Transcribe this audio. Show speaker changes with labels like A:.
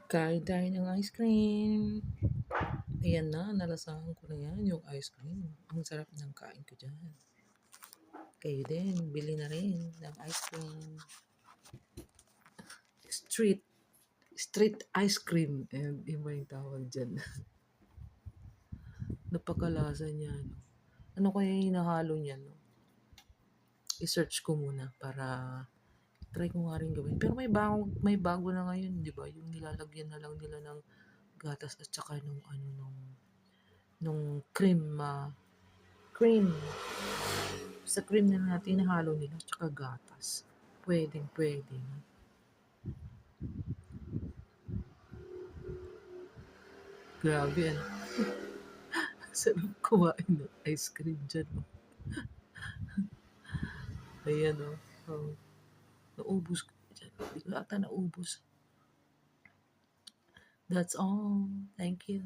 A: Kain tayo ng ice cream. Ayan na, nalasahan ko na yan, yung ice cream. Ang sarap ng kain ko dyan. Kayo din, bili na rin ng ice cream. Street, street ice cream. And iba yung tawag dyan. Napakalasa niya, no? Ano kaya yung hinahalo niya, no? I-search ko muna para try ko nga rin gawin. Pero may bago na ngayon, di ba? Yung nilalagyan na lang nila ng gatas at saka nung cream, cream. Sa cream na natin nahalo nila tsaka gatas. Pwedeng pwede na. Grabe ano. Sarap kumain ng ice cream dyan. Oh. Ayan o. Oh. Naubos ko dyan. Hindi ko ata naubos. That's all. Thank you.